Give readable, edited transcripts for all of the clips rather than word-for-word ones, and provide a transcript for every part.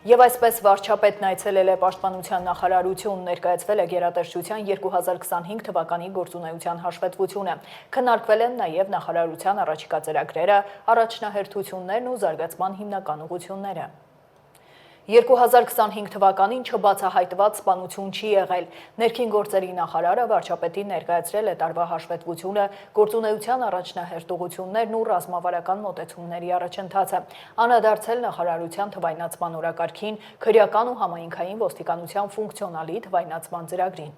Եվ այսպես վարչապետն այցելել է Պաշտպանության նախարարություն, ներկայացվել է գերատեսչության 2025 թվականի գործունեության հաշվետվությունը։ Քննարկվել են նաև նախարարության առաջիկա ծրագրերը, առաջնահերթություններն ու զարգացման հիմնական ուղղությունները։ 2025 թվականին չբացահայտված սպանություն չի եղել։ Ներքին գործերի նախարարը վարչապետին ներկայացրել է տարվա հաշվետվությունը, գործունեության առաջնահերթ ուղղություններն ու ռազմավարական մոտեցումների առաջընթացը, անդրադարձել նախարարության թվայնացման օրակարգին, քրեական ու համայնքային ոստիկանության ֆունկցիոնալի թվայնացման ծրագրին։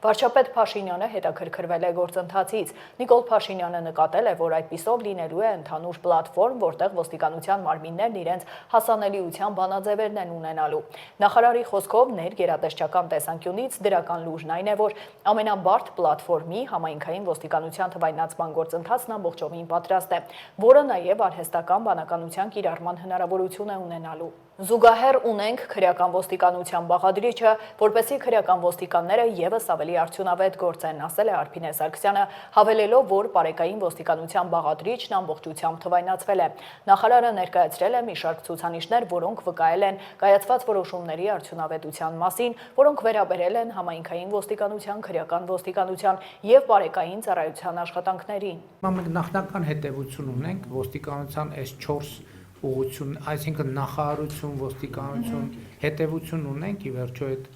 Վարչապետ Փաշինյանը հետաքրքրվել է գործընթացից։ Նիկոլ Փաշինյանը նկատել է, որ այդպիսով լինելու է ընդհանուր պլատֆորմ, որտեղ ոստիկանության մարմիններն իրենց հասանելիության բանաձևերն են ունենալու։ Նախարարի խոսքով ներգերատեսչական տեսանկյունից դրական լուժն այն է, որ ամենաբարդ պլատֆորմի համայնքային ոստիկանության թվայնացման գործընթացն ամբողջովին պատրաստ է, որը նաև արհեստական բանականության կիրառման հնարավորություն է ունենալու։ Զուգահեռ ունենք քրեական ոստիկանության բաղադրիչը, որպեսզի քրեական ոստիկանները ևս ավելի արդյունավետ գործեն, ասել է Արփինե Սարգսյանը, հավելելով, որ պարեկային ոստիկանության բաղադրիչն ամբողջությամբ թվայնացվել է։ Նախարարը ներկայացրել է մի շարք ցուցանիշներ, որոնք վկայել են կայացված որոշումների արդյունավետության մասին, որոնք վերաբերել են համայնքային ոստիկանության, քրեական ոստիկանության եւ պարեկային ծառայության աշխատանքներին։ Մենք նախնական հետևություն ունենք ոստիկանության այս 4 ուղղություն, այսինքն նախարարություն, ոստիկանություն, հետևություն ունենք, ի վերջո այդ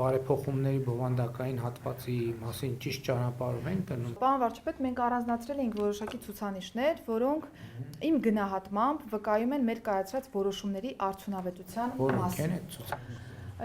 բարեփոխումների բովանդակային հատվածի մասին ճիշտ ճանապարհով ենք գնում։ Պարոն վարչապետ, մենք առանձնացրել ենք որոշակի ցուցանիշներ, որոնք իմ գնահատմամբ վկայում են մեր կայացրած որոշումների արդյունավետության մասին։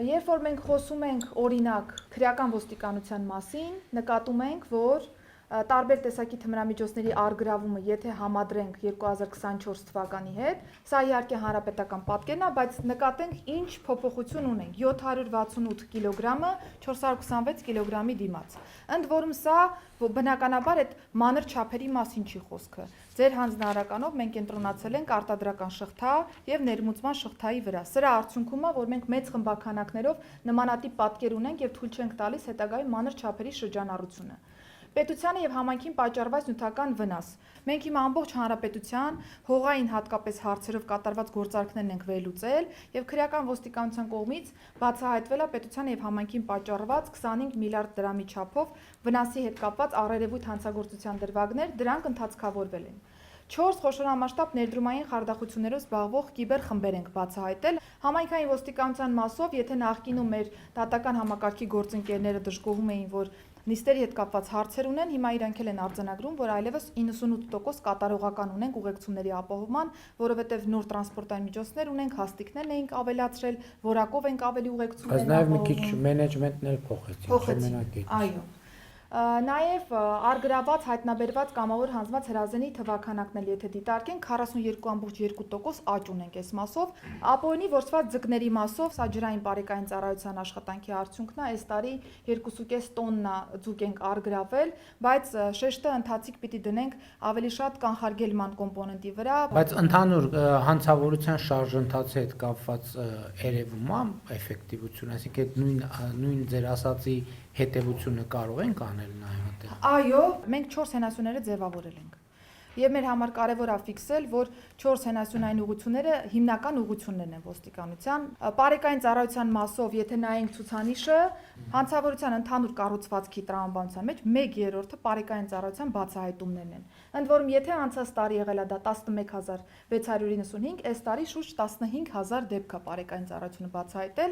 Երբ որ մենք խոսում ենք օրինակ քրեական ոստիկանության մասին, նկատում ենք, որ տարբեր տեսակի թմրամիջոցների առգրավումը, եթե համադրենք 2024 թվականի հետ, սա իհարկե հանրապետական պատկերն է, բայց նկատենք ինչ փոփոխություն ունենք 768 կիլոգրամը 426 կիլոգրամի դիմաց։ Ընդ որում սա բնականաբար այդ մանր չափերի մասին չի խոսքը։ Ձեր հանձնարարականով մենք կենտրոնացել ենք արտադրական շղթա եւ ներմուծման շղթայի վրա։ Սրա արդյունքում է, որ մենք մեծ խմբականակներով նմանատիպ պատկեր ունենք եւ թույլ չենք տալիս հետագայում մանր չափերի շրջանառությունը։ Պետությանը եւ համայնքին պատճառված նյութական վնաս։ Մենք հիմա ամբողջ հանրապետության հողային հատկապես հարցերով կատարված գործարքներն ենք վերլուծել եւ քրեական ոստիկանության կողմից բացահայտվել է պետությանը եւ համայնքին պատճառված 25 միլիարդ դրամի չափով վնասի հետ կապված առերևույթ հանցագործության դրվագներ, դրանք ընդհանցքավորվել են։ 4 խոշորամասշտաբ ներդրումային խարդախություններով զբաղվող կիբեր խմբեր ենք բացահայտել։ Համայնքային ոստիկանության մասով, եթե նախկինում մեր դատական համակարգի գործընկերները դժգոհում էին, որ նիստերի հետ կապված հարցեր ունեն, հիմա իրանք էլ են արձանագրում, որ այլևս 98% կատարողական ունենք ուղեկցումների ապահովման, որովհետև նոր տրանսպորտային միջոցներ ունենք, հաստիկներ ենք ավելացրել, որակով ենք ավելի ուղեկցումներ ապահովում։ Բայց նաև մի քիչ մենեջմենտն էլ փոխեցին։ Այո։ Նաև առգրաված հայտնաբերված կամավոր հանձնված հրազենի թվաքանակն էլ եթե դիտարկենք 42.2% աճ ունենք այս մասով, ապօրինի ворցված ձկների մասով, սա ջրային պարեկային ծառայության աշխատանքի արդյունքն է, այս տարի 2.5 տոննա ձուկ ենք առգրավել, բայց շեշտը ընթացիկ պիտի դնենք ավելի շատ կանխարգելման կոմպոնենտի վրա։ Բայց ընդհանուր հանցավորության շարժընթացի հետ կապված երևում է էֆեկտիվություն, այսինքն նույն ձեր ասացի հետևությունը կարող ենք անել նաև այդտեղ։ Այո, մենք 4 հենասյուները ձևավորել ենք։ Եվ մեր համար կարևոր է ֆիքսել, որ 4 հենասյունային ուղղությունները հիմնական ուղղություններն են ոստիկանության։ Պարեկային ծառայության մասով, եթե նայենք ցուցանիշը, հանցավորության ընդհանուր կառուցվածքի տրամաբանության մեջ 1/3-ը պարեկային ծառայության բացահայտումներն են։ Ընդ որում, եթե անցած տարի եղել է դա 11695, այս տարի շուրջ 15000 դեպք է պարեկային ծառայությունը բացահայտել։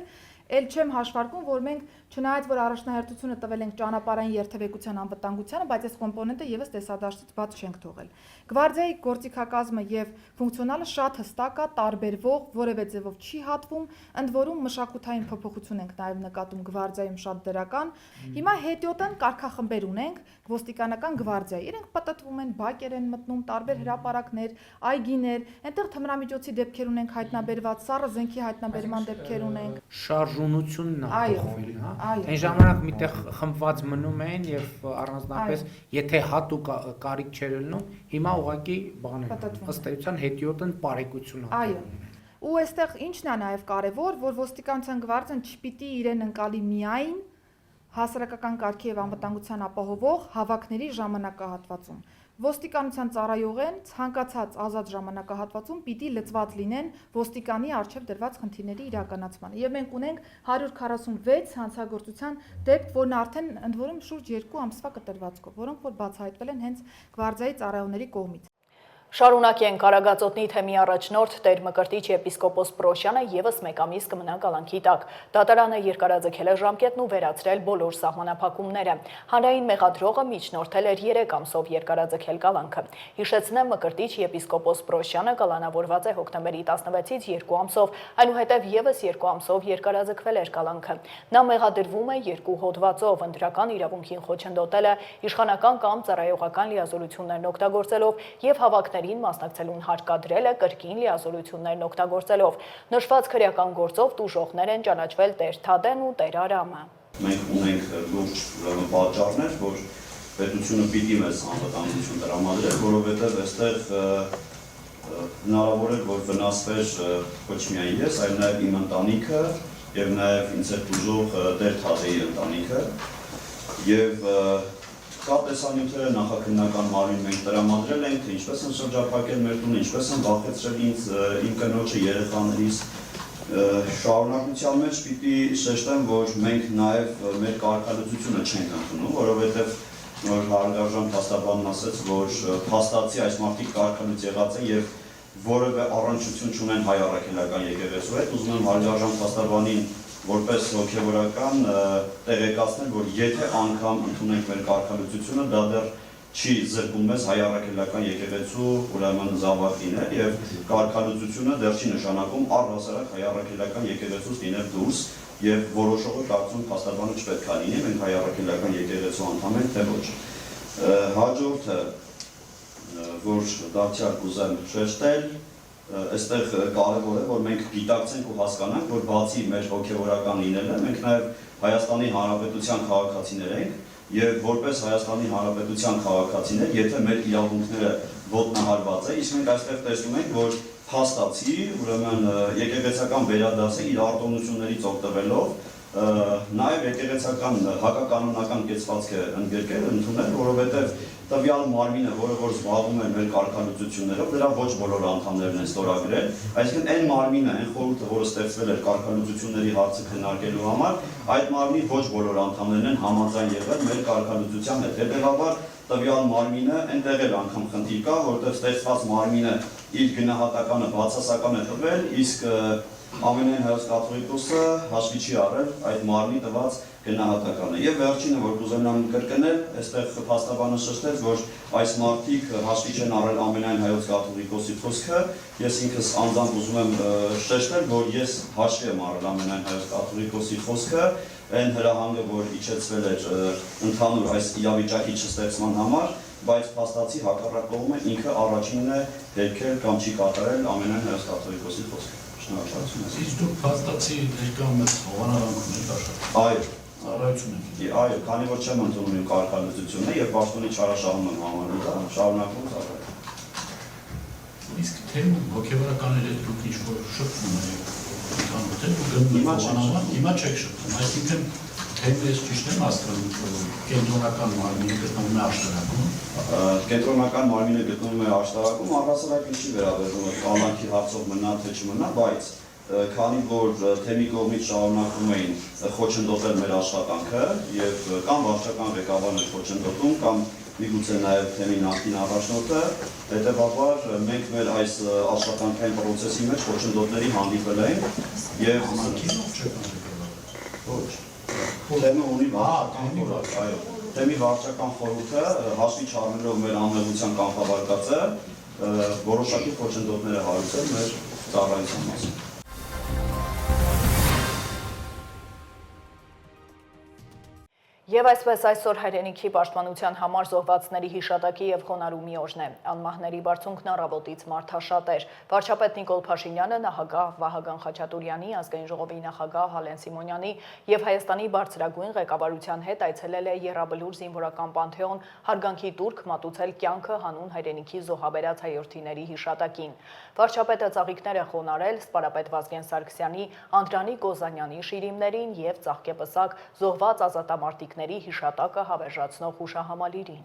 Էլ չեմ հաշվարկում, որ մենք չնայած որ առաջնահերթությունը տվել ենք ճանապարհային երթևեկության անվտանգությանը, բայց այս կոմպոնենտը եւս տեսադաշտից բաց չենք թողել։ Գվարդիայի գործիքակազմը եւ ֆունկցիոնալը շատ հստակ է, տարբերվող, որևէ ձևով չի հատվում, ընդ որում մշակութային փոփոխություն ենք նաեւ նկատում գվարդիայում շատ դրական։ Հիմա հետիոտն կարգախմբեր ունենք ոստիկանական գվարդիայի։ Իրենք պատտվում են, բակեր են մտնում, տարբեր հրապարակներ, այգիներ, այնտեղ թմրամիջոցի դեպքեր ունենք հայտնաբերված, սառը զենքի հայտնաբերման դեպքեր ունենք։ Շարժունությունն է փոխվել, հա։ Այն ժամանակ միտեղ խմբված մնում են եւ առանձնապես եթե հատուկ կարիք չէր ելնում, հիմա ուղղակի բաներ ըստ էության հետիոտն բարեկություն է։ Այո։ Ու այստեղ ինչն է նաեւ կարեւոր, որ ոստիկանության գվարդիան չպիտի իրեն ընկալի միայն հասարակական կարգի եւ անվտանգության ապահովող հավաքների ժամանակահատվածում, Ոստիկանության ծառայողեն ցանկացած ազատ ժամանակահատվածում պիտի լծված լինեն ոստիկանի առջև դրված խնդիրների իրականացմանը։ Եվ մենք ունենք 146 հանցագործության դեպք, որն արդեն ընդ որում շուրջ 2 ամսվա կտրվածքով, որոնք որ բացահայտվել են հենց գվարդիայի ծառայողների կողմից։ Շարունակենք Արագածոտնի թեմի առաջնորդ Տեր Մկրտիչ եպիսկոպոս Պրոշյանը եւս մեկ ամիս կմնա կալանքի տակ։ Դատարանը երկարաձգել է ժամկետն ու վերացրել բոլոր սահմանափակումները։ Հանրային մեղադրողը միջնորդել էր 3 ամսով երկարաձգել կալանքը։ Հիշեցնեմ, Մկրտիչ եպիսկոպոս Պրոշյանը կալանավորված է հոկտեմբերի 16-ից 2 ամսով, այնուհետև եւս 2 ամսով երկարաձգվել էր կալանքը։ Նա մեղադրվում է 2 հոդվածով՝ ընտրական իրավունքին խոչընդոտելը, իշխանական կամ ծառայողական լիազորություններն օգտագործելով եւ հավաքներին մասնակցելուն հարկադրելը կրկին լիազորություններն օգտագործելով։ Նշված քրեական գործով տուժողներ են ճանաչվել Տեր Թադեն ու Տեր Արամը։ Մենք ունենք լուրջ պատճառներ, որ պետությունը պիտի մեզ անվտանգություն տրամադրել, որովհետև այստեղ հնարավոր է, որ վնասվեր ոչ միայն ես, այլ նաև իմ ընտանիքը եւ նաև ինձ հետ տուժող Տեր Թադեի ընտանիքը եւ կա տեսանյութերը նախաքննական մարմին մենք տրամադրել ենք, թե ինչպես են շրջափակել մեր տունը, ինչպես են վախեցրել ինձ, իմ կնոջը, երեխաներիս։ Շարունակության մեջ պիտի շեշտեմ, որ մենք նաև մեր կարգալուծությունը չենք ընդունում, որովհետև նոր հարգարժան փաստաբանն ասաց, որ փաստացի այս մարդիկ կարգալուծ եղած են եւ որևէ առնչություն չունեն հայ առաքելական եկեղեցու հետ։ Ուզում եմ հարգարժան փաստաբանին որպես հոգևորական տեղեկացնել, որ եթե անգամ ընդունենք մեր կարգալուծությունը, դա դեռ չի զրկում մեզ հայ առաքելական եկեղեցու ուրեմն զավակ լինել եւ կարգալուծությունը դեռ չի նշանակում առհասարակ հայ առաքելական եկեղեցուց լինել դուրս եւ որոշողը կարծում փաստաբանը չպետք է լինի, մենք հայ առաքելական եկեղեցու անդամ ենք, թե ոչ։ Հաջորդը, որ դարձյալ կուզեմ շեշտել, այստեղ կարևոր է, որ մենք գիտակցենք ու հասկանանք, որ բացի մեր հոգևորական լինելը, մենք նաև Հայաստանի Հանրապետության քաղաքացիներ ենք եւ որպես Հայաստանի Հանրապետության քաղաքացիներ, եթե մեր իրավունքները ոտնահարված է, իսկ մենք այստեղ տեսնում ենք, որ փաստացի, ուրեմն եկեղեցական վերադասը իր արտոնություններից օգտվելով նաև եկեղեցական հակականոնական կեցվածք է ընդգրկել, ընդունել, որովհետև տվյալ մարմինը, որը որ զբաղվում է մեր կարգալուծություններով, դրա ոչ բոլոր անդամներն են ստորագրել, այսինքն այն մարմինը, այն խորհուրդը, որը ստեղծվել էր կարգալուծությունների հարցը քննարկելու համար, այդ մարմնի ոչ բոլոր անդամներն են համաձայն եղել մեր կարգալուծության հետ։ Հետևաբար տվյալ մարմինը այնտեղ էլ անգամ խնդիր կա, որտեղ ստեղծված մարմինը իր գնահատականը բացասական է տվել, իսկ Ամենայն հայոց կաթողիկոսը հաշվի չի առել այդ մարմնի տված գնահատականը։ Եվ վերջինը, որ կուզենամ կրկնել, այստեղ փաստաբանը շեշտեց, որ այս մարդիկ հաշվի չեն առել ամենայն հայոց կաթողիկոսի խոսքը։ Ես ինքս անձամբ ուզում եմ շեշտել, որ ես հաշվի եմ առել ամենայն հայոց կաթողիկոսի խոսքը, այն հրահանգը, որ իջեցվել էր ընդհանուր այս իրավիճակի չստեղծման համար, բայց փաստացի հակառակ կողմը ինքը առաջինն է հերքել կամ չի կատարել ամենայն հայոց կաթողիկոսի խոսքը։ Իսկ դուք փաստացի ներկայում եք հովանարանքում եք աշխատում։ Այո, ծառայություն եք։ Այո, քանի որ չեմ ընդունում իմ կարգալուծությունը եւ պաշտոնի չարաշահում եմ համարում դա, շարունակում ծառայել։ Իսկ թե հոգեվորականները դուք ինչ-որ շփվում եք, ընդհանուր թե դուք գնում եք հովանավան, հիմա չեք շփվում, այսինքն թե ես ճիշտ եմ հասկանում, կենտրոնական մարմինը գտնվում է աշտարակում։ Կենտրոնական մարմինը գտնվում է աշտարակում, առհասարակ ինչի վերաբերում է կալանքի հարցով մնա թե չմնա, բայց քանի որ թեմի կողմից շարունակում էին խոչընդոտել մեր աշխատանքը եւ կամ վարչական ղեկավարն է խոչընդոտում կամ միգուցե նաեւ թեմի նախկին առաջնորդը, հետեւաբար մենք մեր այս աշխատանքային process-ի մեջ խոչընդոտների հանդիպել ենք եւ ոչ թեմը ունի վարչական խորհուրդ, այո, թեմի վարչական խորհուրդը հաշվի չառնելով մեր անմեղության կանխավարկածը որոշակի խոչընդոտներ է հարուցել մեր ծառայության մասին։ Եվ այսպես այսօր հայրենիքի պաշտպանության համար զոհվածների հիշատակի եւ խոնարհումի օրն է։ Անմահների բարձունքն առավոտից մարդաշատ էր։ Վարչապետ Նիկոլ Փաշինյանը, նախագահ Վահագն Խաչատուրյանի, ազգային ժողովի նախագահ Հալեն Սիմոնյանի եւ Հայաստանի բարձրագույն ղեկավարության հետ այցելել է Եռաբլուր զինվորական պանթեոն հարգանքի տուրք մատուցել կյանքը հանուն հայրենիքի զոհաբերած հայրենիքների հիշատակին։ Վարչապետը ծաղիկներ է խոնարհել սպարապետ Վազգեն Սարգսյանի, Անդրանիկ Գոզանյանի շիրիմներին եւ ծաղկեպսակ զոհված ազատամարտիկ հիշատակը հավերժացնող հուշահամալիրին։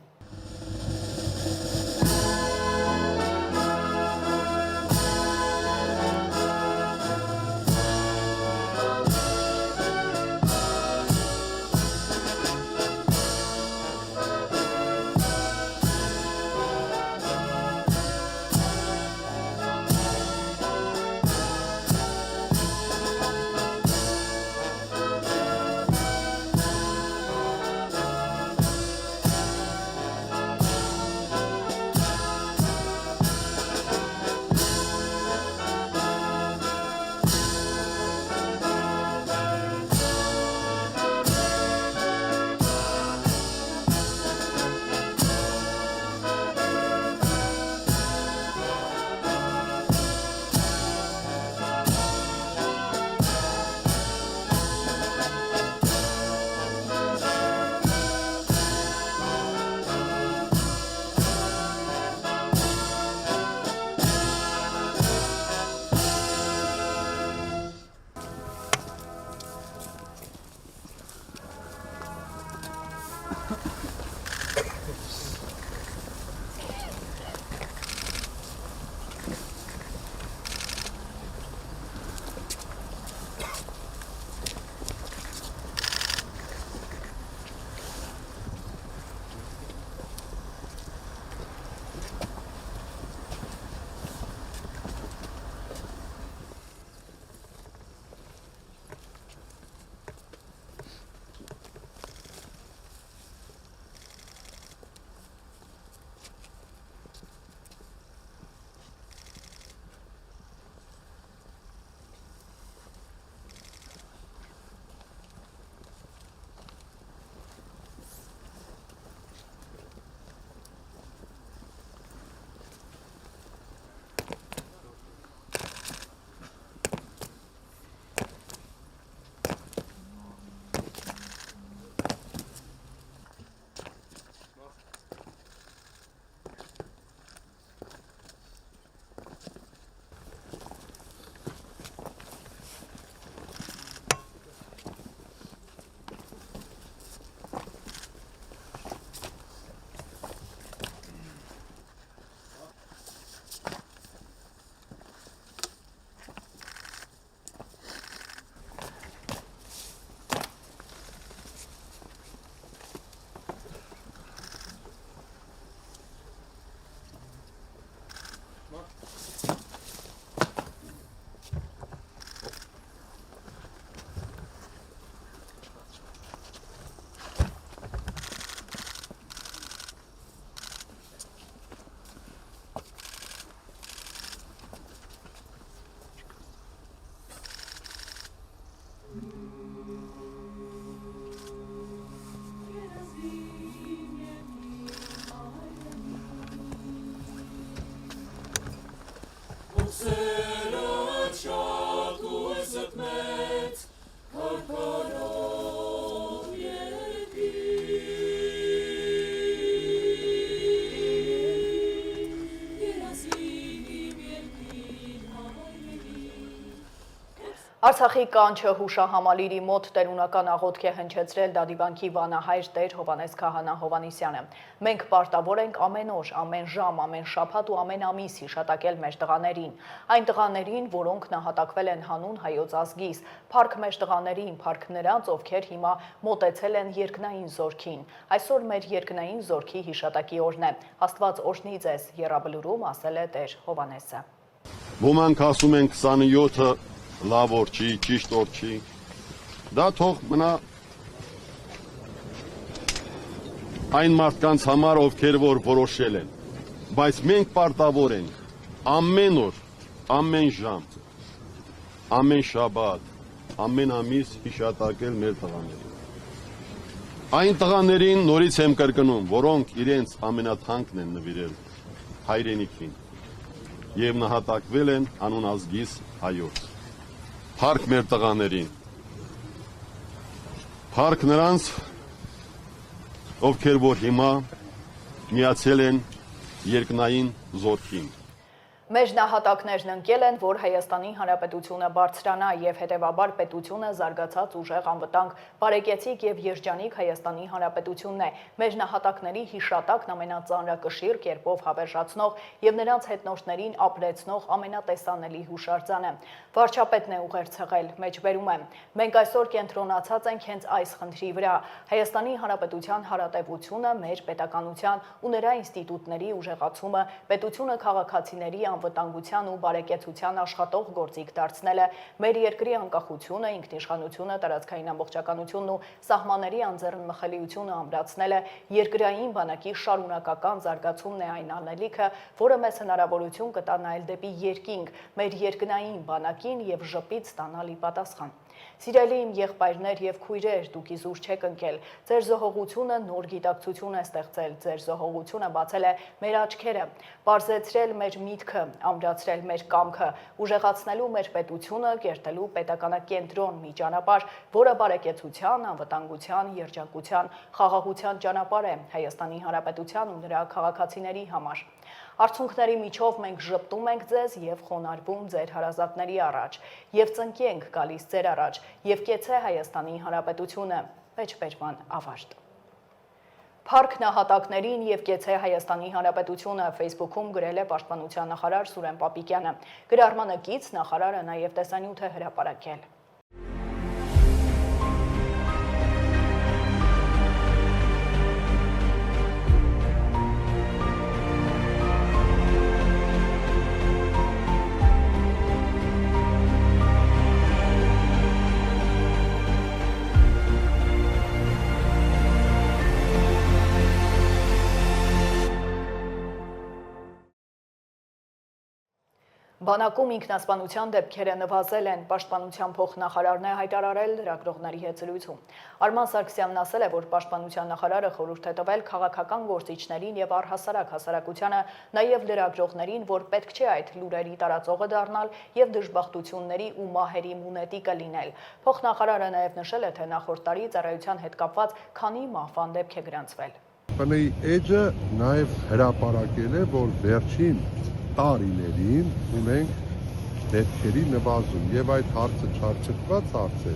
Արցախի կանչը հուշահամալիրի մոտ տերունական աղոթք է հնչեցրել Դադիվանքի վանահայր Տեր Հովանես Քահանա Հովանեսյանը։ Մենք պարտավոր ենք ամեն օր, ամեն ժամ, ամեն շաբաթ ու ամեն ամիս հիշատակել մեր տղաներին։ Այն տղաներին, որոնք նահատակվել են հանուն հայոց ազգիս, փառք մեր տղաներին, փառք նրանց, ովքեր հիմա մոտեցել են երկնային զորքին։ Այսօր մեր երկնային զորքի հիշատակի օրն է։ Աստված օրհնի ձեզ, եռաբլուրում ասել է Տեր Հովանեսը։ Ոմանք ասում են 27-ը լավ օր չի, ճիշտ օր չի, դա թող մնա այն մարդկանց համար, ովքեր որ որոշել են, բայց մենք պարտավոր ենք ամեն օր, ամեն ժամ, ամեն շաբաթ, ամեն ամիս հիշատակել մեր տղաներին։ Այն տղաներին նորից եմ կրկնում, որոնք իրենց ամենաթանկն են նվիրել հայրենիքին և նահատակվել են անուն ազգիս հայոց։ Փառք մեր տղաներին, փառք նրանց, ովքեր որ հիմա միացել են երկնային զորքին։ Մեր նահատակներն ընկել են, որ Հայաստանի Հանրապետությունը բարձրանա և հետևաբար պետությունը զարգացած ուժեղ անվտանգ բարեկեցիկ և երջանիկ Հայաստանի Հանրապետությունն է։ Մեր նահատակների հիշատակն ամենածանրակշիռ կերպով հավերժացնող և նրանց հետնորդներին ապրեցնող ամենատեսանելի հուշարձան է։ Վարչապետն է ուղերձեղել, մեջբերում է։ Մենք այսօր կենտրոնացած ենք հենց այս խնդրի վրա։ Հայաստանի Հանրապետության հարատևությունը, մեր պետականության ու նրա ինստիտուտների ուժեղացումը, պետությունը քաղաքացիների անվտանգության ու բարեկեցության աշխատող գործիք դարձնելը, մեր երկրի անկախությունը, ինքնիշխանությունը, տարածքային ամբողջականությունն ու սահմանների անձեռնմխելիությունը ամրացնելը, երկրային բանակի շարունակական զարգացումն է այն անելիքը, որը մեզ հնարավորություն կտա նայել դեպի երկինք, մեր երկնային բանակին և ժպիտ ստանալ ի պատասխան։ Սիրելի իմ եղբայրներ և քույրեր, դուք իզուր չեք ընկել, ձեր զոհողությունը նոր գիտակցություն է ստեղծել, ձեր զոհողությունը բացել է մեր աչքերը, պարզեցրել մեր միտքը, ամրացրել մեր կամքը, ուժեղացնելու մեր պետությունը, կերտելու պետականակենտրոն մի ճանապարհ, որը բարեկեցության, անվտանգության, երջանկության, խաղաղության ճանապարհ է Հայաստանի Հանրապետության ու նրա քաղաքացիների համար։ Արցունքների միջով մենք ժպտում ենք ձեզ և խոնարհվում ձեր հարազատների առաջ, և ծնկի ենք գալիս ձեր առաջ, և կեցե Հայաստանի Հանրապետությունը, մեջբերման ավարտ։ Փառք նահատակներին և կեցե Հայաստանի Հանրապետությունը Facebook-ում գրել է Պաշտպանության նախարար Սուրեն Պապիկյանը։ Գրառմանը կից նախարարը նաև տեսանյութ է հրապարակել։ Բանակում ինքնասպանության դեպքերը նվազել են, Պաշտպանության փոխնախարարն է հայտարարել լրագրողների հետ զրույցում։ Արման Սարգսյանն ասել է, որ Պաշտպանության նախարարը խորհուրդ է տվել քաղաքական գործիչներին և առհասարակ հասարակությանը, նաև լրագրողներին, որ պետք չէ այդ լուրերի տարածողը դառնալ և դժբախտությունների ու մահերի մունետիկը լինել։ Փոխնախարարը նաև նշել է, թե նախորդ տարի ծառայության հետ կապված քանի մահվան դեպք է գրանցվել։ ՊՆ-ի էջը նաև հրապարակել է, որ վերջին տարիներին ունենք դեպքերի նվազում և այդ հարցը չարչկված հարց է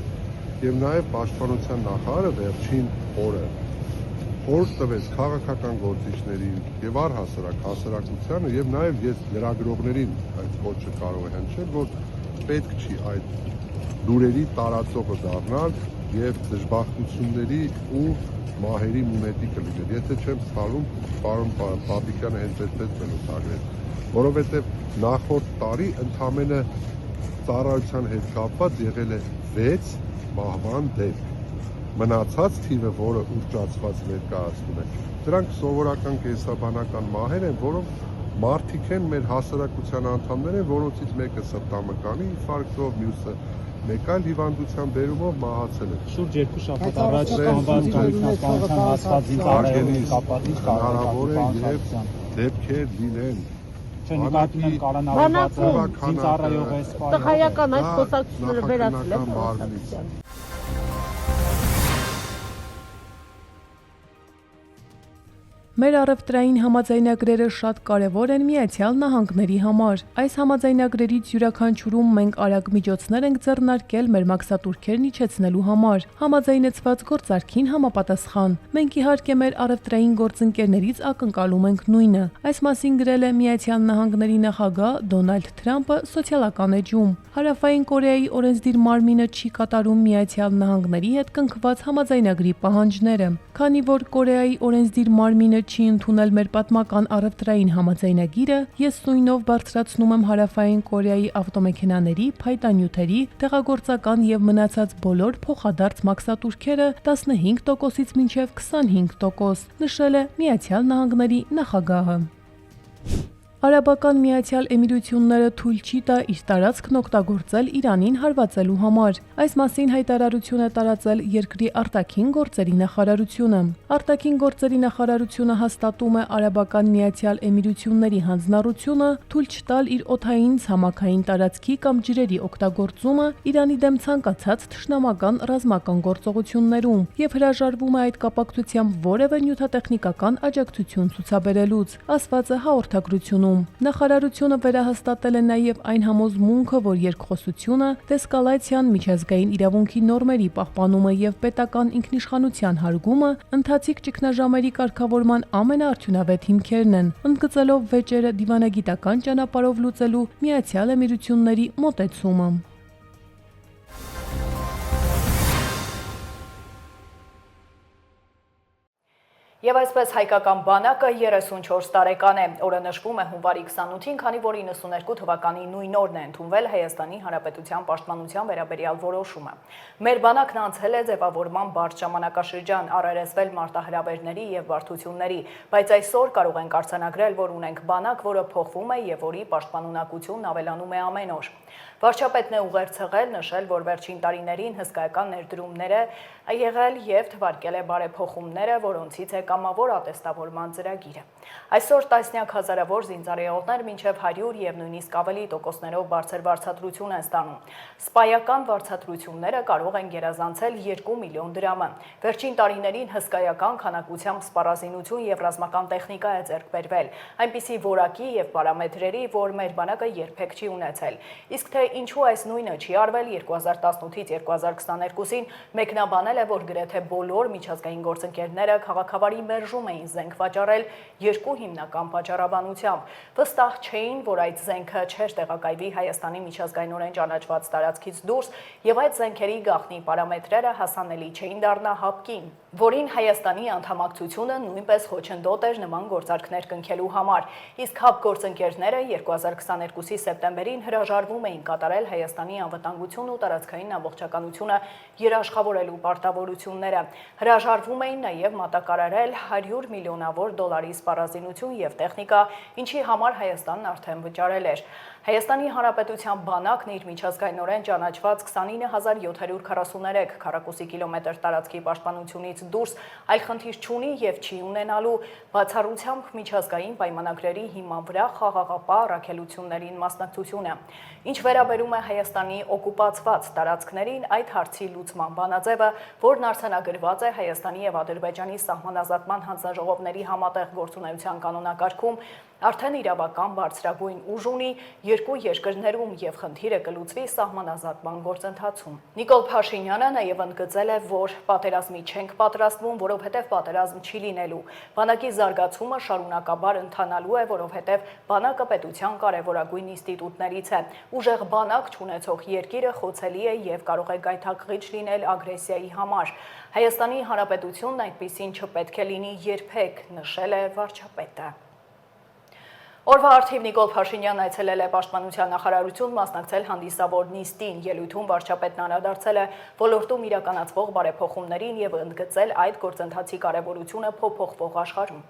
և նաև Պաշտպանության նախարարը վերջին օրը խորհուրդ տվեց քաղաքական գործիչներին և առհասարակ հասարակությանը և նաև ես լրագրողներին այդ կոչը կարող է հնչել, որ պետք չի այդ լուրերի տարածողը դառնալ և դժբախտությունների ու մահերի մունետիկը լինել։ Եթե չեմ սխալվում, պարոն Պապիկյանը հենց այդպես բնութագրեց, որովհետև նախորդ տարի ընդամենը ծառայության հետ կապված եղել է 6 մահվան դեպք։ Մնացած թիվը, որը ուռճացված ներկայացնում է, դրանք սովորական կենսաբանական մահեր են, որոնք մարդիկ են, մեր հասարակության անդամներ են, որոնցից մեկը սրտամկանի ինֆարկտով, մյուսը մեկ այլ հիվանդության բերումով մահացել է։ Շուրջ 2 շաբաթ առաջ կանված ինքնասպանության հաստատ զինծառայողների կապված ինչ կարող է հնարավոր է և դեպքեր լինեն, Չէ, նկատում եմ կալանավորվածը, զինծառայող է, սպայ։ Տղայական այդ խոսակցությունները վերացրել եք մարմնից։ խոսակցության։ Մեր առևտրային համաձայնագրերը շատ կարևոր են Միացյալ Նահանգների համար։ Այս համաձայնագրերից յուրաքանչյուրում մենք արագ միջոցներ ենք ձեռնարկել մեր մաքսատուրքերն իջեցնելու համար։ Համաձայնեցված գործարքին համապատասխան։ Մենք իհարկե մեր առևտրային գործընկերներից ակնկալում ենք նույնը։ Այս մասին գրել է Միացյալ Նահանգների նախագահ Դոնալդ Թրամփը սոցիալական էջում։ Հարավային Կորեայի օրենսդիր մարմինը չի կատարում Միացյալ Նահանգների հետ կնքված համաձայնագրի պահանջները։ Քանի որ Կորեայի օրենսդիր մարմինը չի ընդունել մեր պատմական առևտրային համաձայնագիրը, ես սույնով բարձրացնում եմ Հարավային Կորեայի ավտոմեքենաների, փայտանյութերի, տեղագործական եւ մնացած բոլոր փոխադարձ մաքսատուրքերը 15%-ից մինչեւ 25%, նշել է Միացյալ Նահանգների նախագահը։ Արաբական Միացյալ Էմիրությունները թույլ չի տա իր տարածքն օգտագործել Իրանին հարվածելու համար։ Այս մասին հայտարարություն է տարածել երկրի արտաքին գործերի նախարարությունը։ Արտաքին գործերի նախարարությունը հաստատում է Արաբական Միացյալ Էմիրությունների հանձնառությունը թույլ չտալ իր օդային ցամաքային տարածքի կամ ջրերի օգտագործումը Իրանի դեմ ցանկացած թշնամական ռազմական գործողություններում եւ հրաժարվում է այդ կապակցությամբ որևէ նյութատեխնիկական աջակցություն ցուցաբերելուց, ասված է հաղորդագրությունում։ Նախարարությունը վերահաստատել է նաև այն համոզմունքը, որ երկխոսությունը, դեսկալացիան, միջազգային իրավունքի նորմերի պահպանումը եւ պետական ինքնիշխանության հարգումը ընթացիկ ճգնաժամերի կարգավորման ամենաարդյունավետ հիմքերն են, ընդգծելով վեճերը դիվանագիտական ճանապարհով լուծելու Միացյալ Էմիրությունների մոտեցումը։ Եվ այսպես հայկական բանակը 34 տարեկան է, օրը նշվում է հունվարի 28-ին, քանի որ 92 թվականի նույն օրն է ընդունվել Հայաստանի Հանրապետության պաշտպանության վերաբերյալ որոշումը։ Մեր բանակն անցել է ձևավորման բարդ ժամանակաշրջան, առերեսվել մարտահրավերների եւ բարդությունների, բայց այսօր կարող ենք արձանագրել, որ ունենք բանակ, որը փոխվում է եւ որի պաշտպանունակությունն ավելանում է ամեն օր։ Վարչապետն է ուղերձել, նշել, որ վերջին տարիներին հսկայական ներդրումներ է եղել եւ թվարկել է բարեփոխումները, որոնցից է կամավոր ատեստավորման ծրագիրը։ Այսօր տասնյակ հազարավոր զինծառայողներ մինչև 100 եւ նույնիսկ ավելի տոկոսներով բարձր վարձատրություն են ստանում։ Սպայական վարձատրությունները կարող են գերազանցել 2 միլիոն դրամը։ Վերջին տարիներին հսկայական քանակությամբ սպառազինություն եւ ռազմական տեխնիկա է ձեռք բերվել, այնպիսի որակի եւ պարամետրերի, որ մեր բանակը երբեք չի ունեցել։ Իսկ թե ինչու այս նույնը չի արվել 2018-ից 2022-ին մեկնաբանել է, որ գրեթե բոլոր միջազգային գործընկերները քաղաքավարի մերժում էին զենք վաճառել երկու հիմնական պատճառաբանությամբ։ Վստահ չէին, որ այդ զենքը չէր տեղակայվի Հայաստանի միջազգայինորեն ճանաչված տարածքից դուրս եւ այդ զենքերի գաղտնի պարամետրերը հասանելի չէին դառնա ՀԱՊԿ-ին, որին Հայաստանի անդամակցությունը նույնպես խոչընդոտ էր նման գործարքներ կնքելու համար։ Իսկ ՀԱՊԿ գործընկերները 2022-ի սեպտեմբերին հրաժարվում էին կատարել Հայաստանի անվտանգություն ու տարածքային ամբողջականությունը երաշխավորելու պարտավորությունները։ Հրաժարվում էին նաև մատակարարել 100 միլիոնավոր դոլարի սպառազինություն եւ տեխնիկա, ինչի համար Հայաստանն արդեն վճարել էր։ Հայաստանի Հանրապետության բանակն իր միջազգայինորեն ճանաչված 29743 քառակուսի կիլոմետր տարածքի պաշտպանությունից դուրս այլ խնդիր չունի եւ չի ունենալու, բացառությամբ միջազգային պայմանագրերի հիման վրա խաղաղապահ առաքելություններին մասնակցությունը։ Ինչ վերաբերում է Հայաստանի օկուպացված տարածքներին, այդ հարցի լուծման բանաձևը, որն արձանագրված է Հայաստանի եւ Ադրբեջանի սահմանազատման հանձնաժողովների համատեղ գործունեության կանոնակարգում, արդեն իրավական բարձրագույն ուժ ունի երկու երկրներում եւ խնդիրը կլուծվի սահմանազատման գործընթացում։ Նիկոլ Փաշինյանը նաեւ ընդգծել է, որ պատերազմի չենք պատրաստվում, որովհետեւ պատերազմ չի լինելու։ Բանակի զարգացումը շարունակաբար ընթանալու է, որովհետեւ բանակը պետության կարևորագույն ինստիտուտներից է։ Ուժեղ բանակ չունեցող երկիրը խոցելի է եւ կարող է գայթակղիչ լինել ագրեսիայի համար։ Հայաստանի Հանրապետությունն այդպիսին չպետք է լինի երբեք, նշել է վարչապետը։ Օրվա արդիվ Նիկոլ Փաշինյանն այցելել է Պաշտպանության նախարարություն, մասնակցել հանդիսավոր նիստին, ելույթում վարչապետն անդրադարձել է ոլորտում իրականացվող բարեփոխումներին եւ ընդգծել այդ գործընթացի կարեւորությունը փոփոխվող աշխարհում։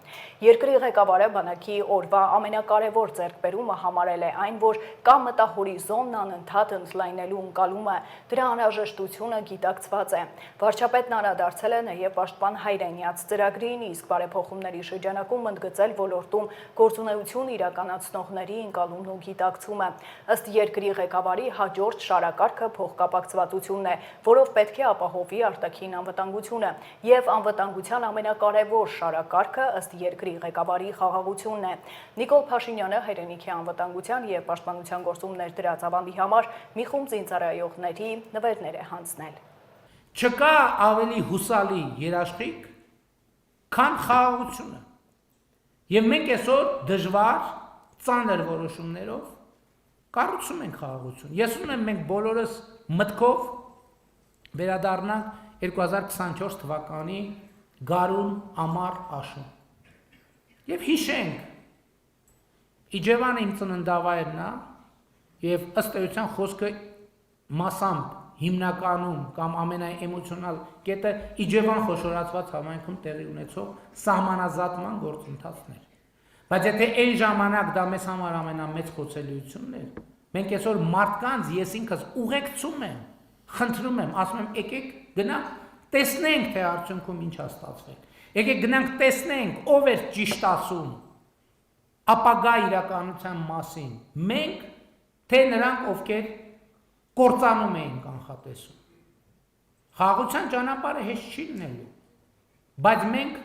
Երկրի ղեկավարը բանակի օրվա ամենակարևոր ձեռքբերումը համարել է այն, որ կա մտահորիզոնն անընդհատ ընդլայնելու ընկալումը, դրա անհրաժեշտությունը գիտակցված է։ Վարչապետն անդրադարձել է նաեւ Պաշտպան Հայրենյաց ծրագրին, իսկ բարեփոխումների շրջանակում ընդգծել ոլորտում գործունեություն իրականացնողների ընկալումն ու գիտակցումը։ Ըստ երկրի ղեկավարի հաջորդ շարակարգը փոխկապակցվածությունն է, որով պետք է ապահովի արտաքին անվտանգությունը, եւ անվտանգության ամենակարևոր շարակարգը ըստ երկրի ղեկավարի խաղաղությունն է։ Նիկոլ Փաշինյանը հայրենիքի անվտանգության եւ պաշտպանության գործումներ դրած ավանդի համար մի խումբ զինծառայողների նվերներ է հանձնել։ Չկա ավելի հուսալի երաշխիք, քան խաղաղությունը։ Եվ մենք այսօր դժվար, ծանր որոշումներով կառուցում ենք խաղաղություն։ Ես ուզում եմ մենք բոլորս մտքով վերադառնանք 2024 թվականի գարուն ամառ աշուն։ Եվ հիշենք, Իջևանը իմ ծննդավայրն է, եւ ըստ էության խոսքը մասամբ հիմնականում կամ ամենաէմոցիոնալ կետը Իջևան խոշորացված համայնքում տեղի ունեցող սահմանազատման գործընթացներ։ Բայց եթե այն ժամանակ դա մեզ համար ամենամեծ խոցելիությունն էր, մենք այսօր մարդկանց ես ինքս ուղեկցում եմ, խնդրում եմ, ասում եմ, եկեք գնանք տեսնենք, թե արդյունքում ինչ է ստացվել։ Եկեք գնանք տեսնենք, ով է ճիշտ ասում ապագա իրականության մասին։ Մենք, թե նրանք, ովքեր կործանում էին կանխատեսում։ Խաղաղության ճանապարհը հեշտ չի լինելու, բայց մենք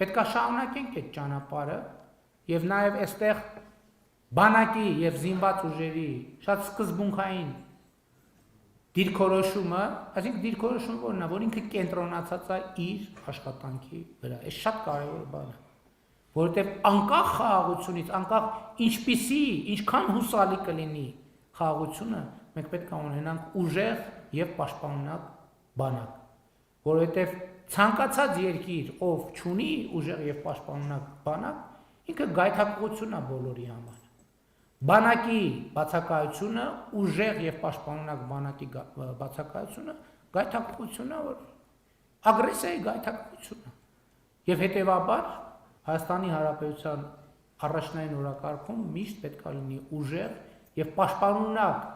պետք է շարունակենք այդ ճանապարհը եւ նաեւ այստեղ բանակի եւ զինված ուժերի շատ սկզբունքային դիրքորոշումը, այսինքն դիրքորոշումը որն է, որ ինքը կենտրոնացած է իր աշխատանքի վրա։ Այս շատ կարևոր բան է, որովհետեւ անկախ խաղաղությունից, անկախ ինչպիսի, ինչքան հուսալի կլինի խաղաղությունը, մենք պետք է ունենանք ուժեղ եւ պաշտպանունակ բանակ, որովհետեւ ցանկացած երկիր, ով չունի ուժեղ եւ պաշտպանունակ բանակ, ինքը գայթակղություն է բոլորի համար։ Բանակի բացակայությունը, ուժեղ եւ պաշտպանունակ բանակի բացակայությունը գայթակղություն է, որ ագրեսիայի գայթակղություն է։ Եվ հետեւաբար Հայաստանի Հանրապետության առաջնային օրակարգում միշտ պետք է լինի ուժեղ եւ պաշտպանունակ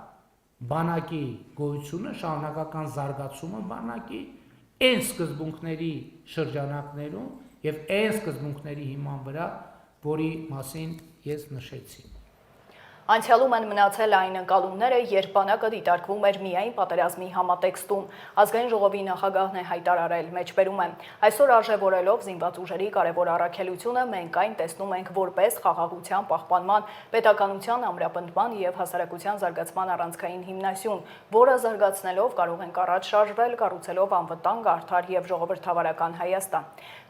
բանակի գոյությունը, շարունակական զարգացումը բանակի այն սկզբունքների շրջանակներում եւ այն սկզբունքների հիման վրա, որի մասին ես նշեցի։ Անցյալում են մնացել այն ընկալումները, երբ բանակը դիտարկվում էր միայն պատերազմի համատեքստում։ Ազգային ժողովի նախագահն է հայտարարել, մեջբերում է. այսօր արժևորելով զինված ուժերի կարևոր առաքելությունը, մենք այն տեսնում ենք որպես խաղաղության պահպանման, պետականության ամրապնդման եւ հասարակության զարգացման առանցքային հիմնասյուն, որը զարգացնելով կարող ենք առաջ շարժվել, կառուցելով անվտանգ, արդար եւ ժողովրդավարական Հայաստան։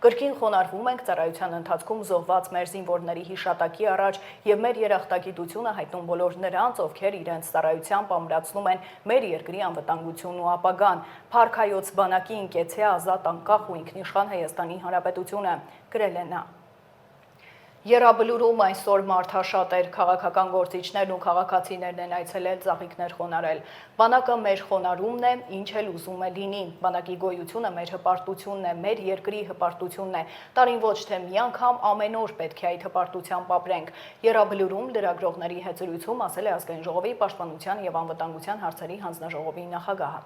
Կրկին խոնարհվում ենք ծառայության ընթացքում զոհված մեր զինվորների հիշատակի առաջ եւ մեր երախտագիտությունը հայտնում բոլոր նրանց, ովքեր իրենց ծառայությամբ ամրացնում են մեր երկրի անվտանգությունն ու ապագան։ Փառք Հայոց բանակի ինկեցե ազատ անկախ ու ինքնիշխան Հայաստանի Հանրապետությունը, գրել է նա։ Եռաբլուրում այսօր մարդաշատեր քաղաքական գործիչներն ու քաղաքացիներն են այցելել ծաղիկներ խոնարհել։ Բանակը մեր խոնարհումն է, ինչ էլ ուզում է լինի։ Բանակի գոյությունը մեր հպարտությունն է, մեր երկրի հպարտությունն է։ Տարին ոչ թե մի անգամ ամեն օր պետք է այդ հպարտությամբ ապրենք։ Եռաբլուրում լրագրողների հետ զրույցում ասել է Ազգային ժողովի պաշտպանության եւ անվտանգության հարցերի հանձնաժողովի նախագահը։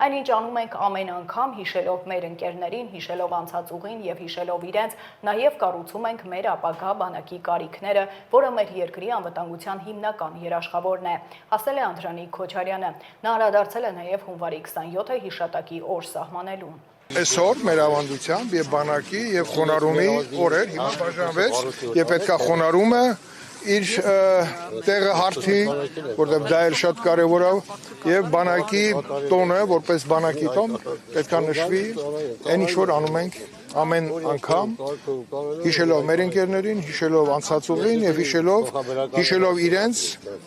Այնինչ անում ենք ամեն անգամ հիշելով մեր ընկերներին, հիշելով անցած ուղին եւ հիշելով իրենց, նաեւ կառուցում ենք մեր ապագա բանակի կարիքները, որը մեր երկրի անվտանգության հիմնական երաշխավորն է, ասել է Անդրանիկ Քոչարյանը։ Նա անդրադարձել է նաև հունվարի 27-ը հիշատակի օր սահմանելուն։ Այսօր մեր ավանդությամբ եւ բանակի եւ խոնարհումի օրեր հիմա բաժանվեց եւ պետքա խոնարհումը իր տեղը հարթի, որտեղ դա էլ շատ կարևոր է եւ բանակի տոնը, որպես բանակի տոն, պետքա նշվի այն ինչ որ անում ենք ամեն անգամ հիշելով մեր ընկերներին, հիշելով անցած ուղին եւ հիշելով իրենց,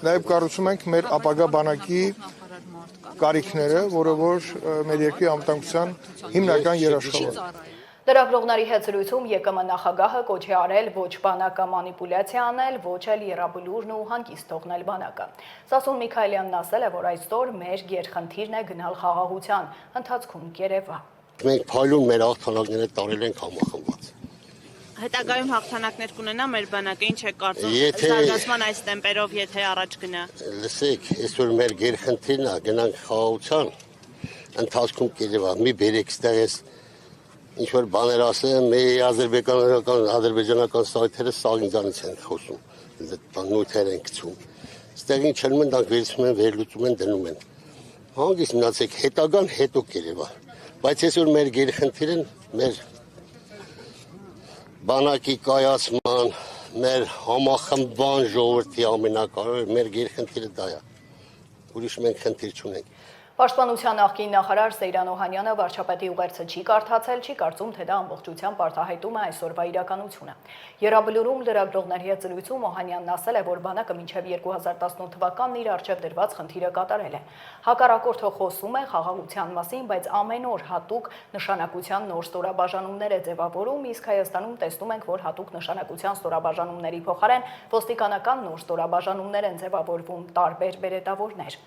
նաեւ կառուցում ենք մեր ապագա բանակի կարիքները, որը որ մեր երկրի անվտանգության հիմնական երաշխավորն է։ Լրագրողների հետ զրույցում ԵԿՄ նախագահը կոչ է արել ոչ բանակը մանիպուլյացիա անել, ոչ էլ եռաբլուրն ու հանգիստ թողնել բանակը։ Սասուն Միքայելյանն ասել է, որ այսօր մեր գերխնդիրն է գնալ խաղաղության, ընթացքում կերևա։ Մենք փայլուն մեր հաղթանակները տարել ենք համախմբված։ Հետագայում հաղթանակներ կունենա մեր բանակը, ինչ է կարծում զարգացման այս տեմպերով, եթե առաջ գնա։ Լսեք, այսօր մեր գերխնդիրն է գնանք խաղաղության, ընթացքում կերևա, մի բերեք ստեղես ինչ որ բաներ ասեմ, մեր ադրբեջանական սայթերը սաղինձանից են խոսում։ նյութեր են գցում։ Ստեղին չնում են, դրանք վերցնում են, վերլուծում են, դնում են։ Հանգիստ մնացեք, հետագան հետո կերևա։ Բայց այսօր մեր գերխնդիրը մեր բանակի կայացման, մեր համախմբման ժողովրդի ամենակարևորը մեր գերխնդիրը դա է։ Ուրիշ մենք խնդիր չունենք։ Պաշտպանության նախկին նախարար Սեյրան Օհանյանը վարչապետի ուղերձը չի կարդացել, չի կարծում, թե դա ամբողջությամբ արտահայտում է այսօրվա իրականությունը։ Եռաբլուրում լրագրողների հետ զրույցում Օհանյանն ասել է, որ բանակը մինչև 2018 թվականն իր առջև դրված խնդիրը կատարել է։ Հակառակորդը խոսում է խաղաղության մասին, բայց ամեն օր հատուկ նշանակության նոր ստորաբաժանումներ է ձևավորում, իսկ Հայաստանում տեսնում ենք, որ հատուկ նշանակության ստորաբաժանումների փոխարեն ոստիկանական նոր ստորաբաժանումներ են ձևավորվում տարբեր բերետավորներ։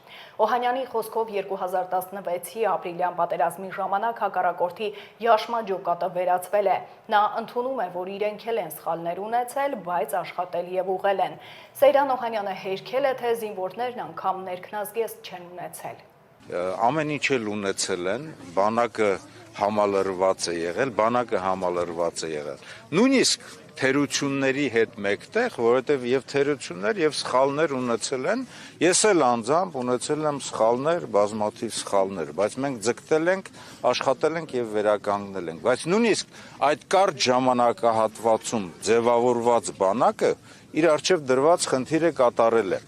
Օհանյանի խոսքով 2016-ի ապրիլյան պատերազմի ժամանակ հակառակորդի յաշմաջոկատը վերացվել է։ Նա ընդունում է, որ իրենք էլ են սխալներ ունեցել, բայց աշխատել եւ ուղղել են։ Սեյրան Օհանյանը հերքել է, թե զինվորներն անգամ ներքնազգեստ չեն ունեցել։ Ամեն ինչ էլ ունեցել են, բանակը համալրված է եղել, Նույնիսկ թերությունների հետ մեկտեղ, որովհետև եւ թերություններ եւ սխալներ ունեցել են, ես էլ անձամբ ունեցել եմ սխալներ, բազմաթիվ սխալներ, բայց մենք ձգտել ենք, աշխատել ենք եւ վերականգնել ենք, բայց նույնիսկ այդ կարճ ժամանակահատվածում ձևավորված բանակը իր արժեվ դրված խնդիրը կատարել է։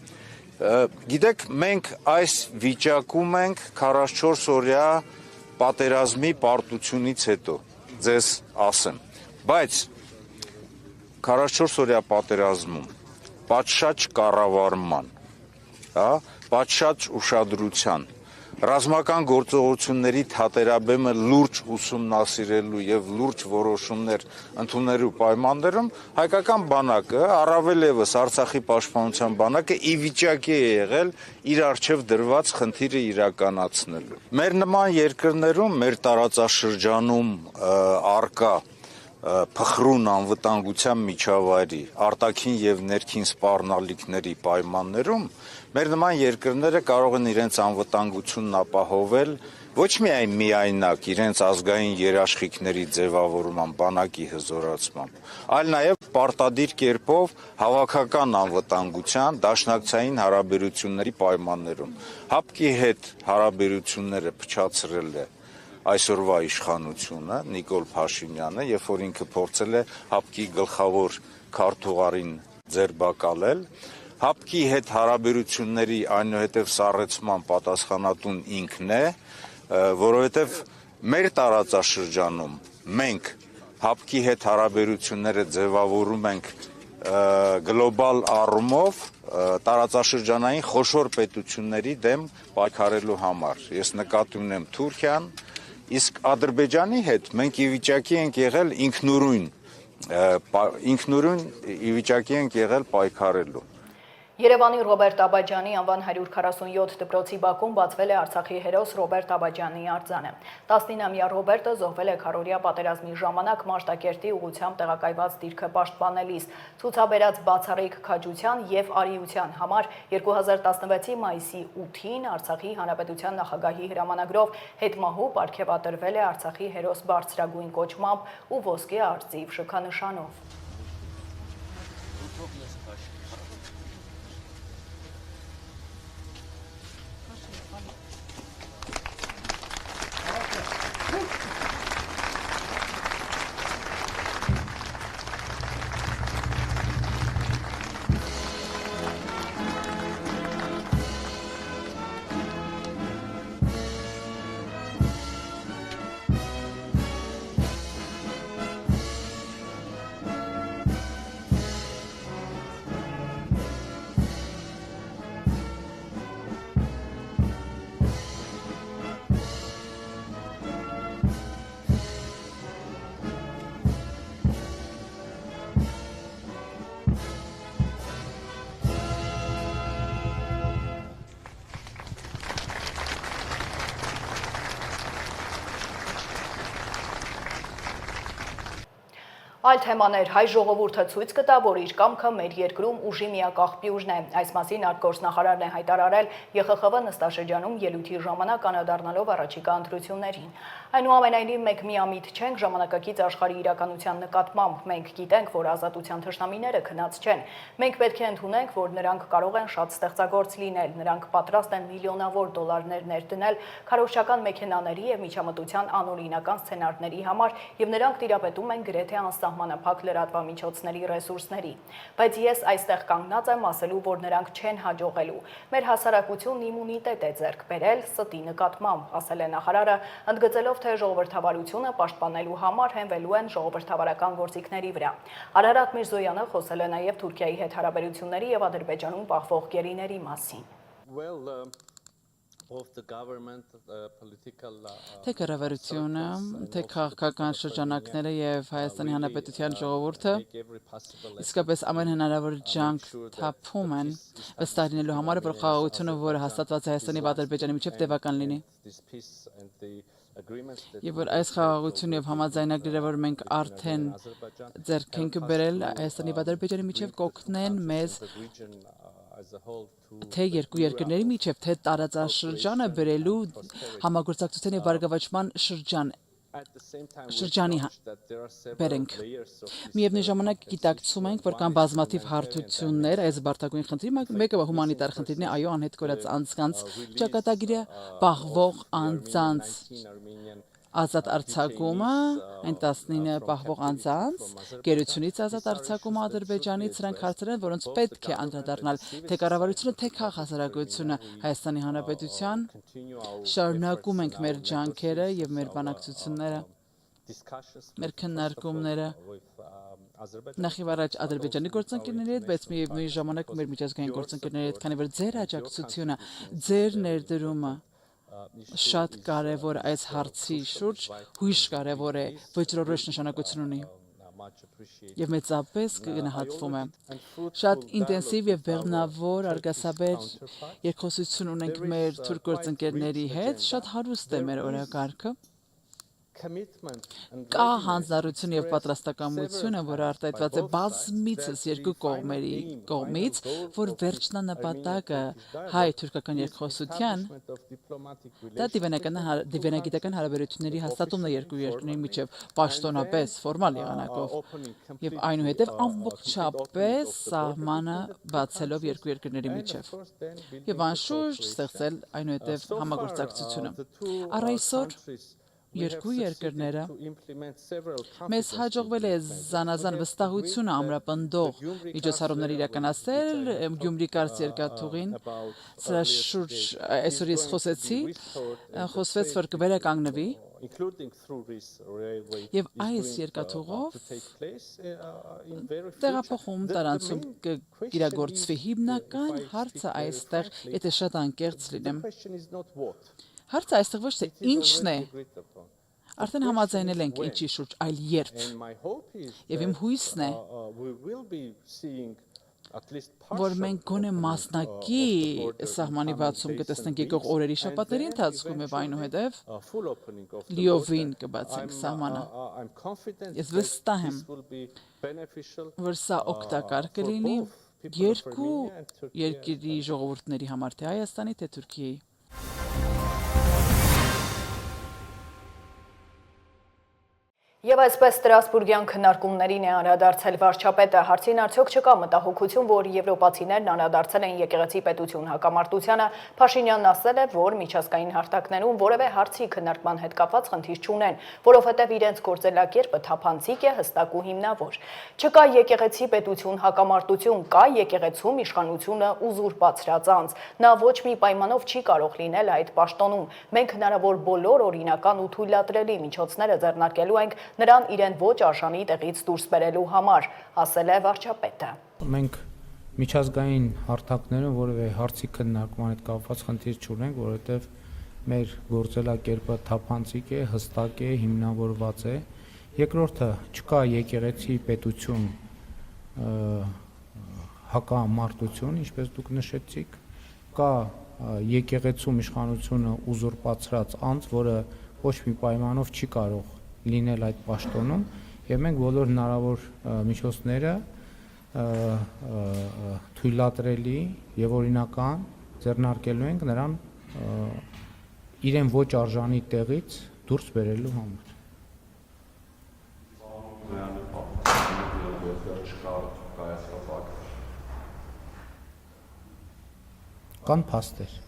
Գիտեք, մենք այս վիճակում ենք 44 օրյա պատերազմի պարտությունից հետո, ձեզ ասեմ, բայց 44 օրյա պատերազմում պատշաճ կառավարման, պատշաճ ուշադրության, ռազմական գործողությունների թատերաբեմը լուրջ ուսումնասիրելու եւ լուրջ որոշումներ ընդունելու պայմաններում հայկական բանակը, առավել եւս Արցախի պաշտպանության բանակը ի վիճակի է եղել իր առջև դրված խնդիրը իրականացնելու։ Մեր նման երկրներում, մեր տարածաշրջանում առկա փխրուն անվտանգության միջավայրի, արտաքին եւ ներքին սպառնալիքների պայմաններում մեր նման երկրները կարող են իրենց անվտանգությունն ապահովել ոչ միայն միայնակ իրենց ազգային երաշխիքների ձևավորման, բանակի հզորացմամբ, այլ նաեւ պարտադիր կերպով հավաքական անվտանգության, դաշնակցային հարաբերությունների պայմաններում։ ՀԱՊԿ-ի հետ հարաբերությունները փչացրել է այսօրվա իշխանությունը Նիկոլ Փաշինյանը, երբ որ ինքը փորձել է ՀԱՊԿ-ի գլխավոր քարտուղարին ձերբակալել, ՀԱՊԿ-ի հետ հարաբերությունների այնուհետև սառեցման պատասխանատուն ինքն է, որովհետև մեր տարածաշրջանում մենք ՀԱՊԿ-ի հետ հարաբերությունները ձևավորում ենք գլոբալ առումով տարածաշրջանային խոշոր պետությունների դեմ պայքարելու համար։ Ես նկատի ունեմ Թուրքիան, իսկ Ադրբեջանի հետ մենք ի վիճակի ենք եղել ինքնուրույն ի վիճակի ենք եղել պայքարելու։ Երևանի Ռոբերտ Աբաջյանի անվան 147 դպրոցի բակում բացվել է Արցախի հերոս Ռոբերտ Աբաջյանի արձանը։ 19-ամյա Ռոբերտը զոհվել է քարոզիա պատերազմի ժամանակ Մարտակերտի ուղղությամբ տեղակայված դիրքը պաշտպանելիս։ Ցուցաբերած բացառիկ քաջության եւ արիության համար 2016-ի մայիսի 8-ին Արցախի Հանրապետության նախագահի հրամանագրով հետմահու պարգևատրվել է Արցախի հերոս բարձրագույն կոչմամբ ու ոսկե արծիվ շքանշանով։ Այլ թեմաներ հայ ժողովուրդը ցույց կտա, որ իր կամքը մեր երկրում ուժի միակ աղբյուրն է։ Այս մասին արտգործնախարարն է հայտարարել ԵԽԽՎ նստաշրջանում ելույթի ժամանակ անդրադառնալով առաջիկա ընտրություններին։ Այնուամենայնիվ մենք միամիտ չենք ժամանակակից աշխարհի իրականության նկատմամբ։ Մենք գիտենք, որ ազատության թշնամիները քնած չեն։ Մենք պետք է ընդունենք, որ նրանք կարող են շատ ստեղծագործ լինել։ Նրանք պատրաստ են միլիոնավոր դոլարներ ներդնել քարոզչական մեքենաների եւ միջամտության անօրինական սցենարների համար, եւ նրանք տիրապետում են գրեթե անսահմանափակ լրատվամիջոցների ռեսուրսների։ Բայց ես այստեղ կանգնած եմ ասելու, որ նրանք չեն հաջողելու։ Մեր հասարակությունն իմունիտետ է ձեռք բերել ստի նկատմամբ, ասել է նախարարը, ընդգծելով, թե ժողովրդավարությունը պաշտպանելու համար հենվելու են ժողովրդավարական գործիքների վրա։ Արարատ Միրզոյանը խոսել է նաև Թուրքիայի հետ հարաբերությունների եւ Ադրբեջանում պահվող գերիների մասին։ Թե կառավարությունը, թե քաղաքական շրջանակները եւ Հայաստանի Հանրապետության ժողովուրդը իսկապես ամեն հնարավոր ջանք թափում են վստահ լինելու համար, որ խաղաղությունը, որը հաստատված է Հայաստանի եւ Ադրբեջանի միջեւ, տևական լինի։ Եվ որ այս խաղաղությունը եւ համաձայնագրերը, որ մենք արդեն ձեռք ենք բերել Հայաստանի եւ Ադրբեջանի միջեւ, կօգնեն մեզ թե երկու երկրների միջև, թե տարածաշրջանը բերելու համագործակցության եւ բարգավաճման շրջանի բերենք։ Միևնույն ժամանակ գիտակցում ենք, որ կան բազմաթիվ հարթություններ այս բարդագույն խնդրի, մեկը հումանիտար խնդիրն է, այո, անհետ կորած անձանց ճակատագիրը, պահվող անձանց ազատ արձակումը, այն 19 պահվող անձանց, գերությունից ազատ արձակումը Ադրբեջանից, սրանք հարցեր են, որոնց պետք է անդրադառնալ թե կառավարությունը, թե քաղաքասարակությունը Հայաստանի Հանրապետության, շարունակում ենք մեր ջանքերը եւ մեր բանակցությունները, մեր քննարկումները նախ եւ առաջ Ադրբեջանի գործընկերների հետ, բայց միևնույն ժամանակ մեր միջազգային գործընկերների հետ, քանի որ ձեր աջակցությունը, ձեր ներդրումը շատ կարևոր այս հարցի շուրջ հույժ կարևոր է, վճռորոշ նշանակություն ունի եւ մեծապես կգնահատվում է։ Շատ ինտենսիվ եւ բեղմնավոր արգասաբեր երկխոսություն ունենք մեր թուրք գործընկերների հետ, շատ հարուստ է մեր օրակարգը։ Կա հանձնառություն եւ պատրաստակամությունը, որը արտահայտված է բազմիցս երկու կողմերի կողմից, որ վերջնանպատակը հայ-թուրքական երկխոսության դա դիվանագիտական հարաբերությունների հաստատումն է երկու երկրների միջև պաշտոնապես ֆորմալ եղանակով եւ այնուհետեւ ամբողջապես սահմանը բացելով երկու երկրների միջև եւ անշուշտ ստեղծել այնուհետեւ համագործակցությունը։ Առ այսօր երկու երկրները մեզ հաջողվել է զանազան վստահությունը ամրապնդող միջոցառումներ իրականացնել Գյումրի կարծ երկաթուղին, սրա շուրջ այսօր ես խոսվեց, որ կվերականգնվի եւ այս երկաթուղով տեղափոխում տարանցում կիրագործվի հիմնական հարցը այստեղ, եթե շատ անկեղծ լինեմ, հարցը այստեղ ոչ թե ինչն է, արդեն համաձայնել ենք ինչի շուրջ, այլ երբ։ Եվ իմ հույսն է, որ մենք գոնե մասնակի սահմանի բացում կտեսնենք եկող օրերի շաբաթների ընթացքում եւ այնուհետեւ լիովին կբացենք սահմանը։ Ես վստահ եմ, որ սա օգտակար կլինի երկու երկրի ժողովուրդների համար, թե Հայաստանի, թե Թուրքիայի։ Եվ այսպես Ստրասբուրգյան քննարկումներին է անդրադարձել վարչապետը, հարցին արդյոք չկա մտահոգություն, որ եվրոպացիներն անդրադարձել են եկեղեցի պետություն հակամարտությանը, Փաշինյանն ասել է, որ միջազգային հարթակներում որևէ հարցի քննարկման հետ կապված խնդիր չունեն, որովհետև իրենց գործելակերպը թափանցիկ է, հստակ ու հիմնավոր։ Չկա եկեղեցի պետություն հակամարտություն, կա եկեղեցում իշխանությունը ուզուրպացրած անձ։ Նա ոչ մի պայմանով չի կարող լինել այդ պաշտոնում։ Մենք հնարավոր բոլոր օրինական ու թույլատրելի միջոցները ձեռնարկելու ենք նրան իրեն ոչ արժանի տեղից դուրս բերելու համար, ասել է վարչապետը։ Մենք միջազգային հարթակներում որևէ հարցի քննարկման հետ կապված խնդիր չունենք, որովհետև մեր գործելակերպը թափանցիկ է, հստակ է, հիմնավորված է։ Երկրորդը, չկա եկեղեցի պետություն հակամարտություն, ինչպես դուք նշեցիք, կա եկեղեցում իշխանությունը ուզուրպացրած անձ, որը ոչ մի պայմանով չի կարող լինել այդ պաշտոնում եւ մենք բոլոր հնարավոր միջոցները թույլատրելի եւ օրինական ձեռնարկելու ենք նրան իրեն ոչ արժանի տեղից դուրս բերելու համար։ Կան փաստեր։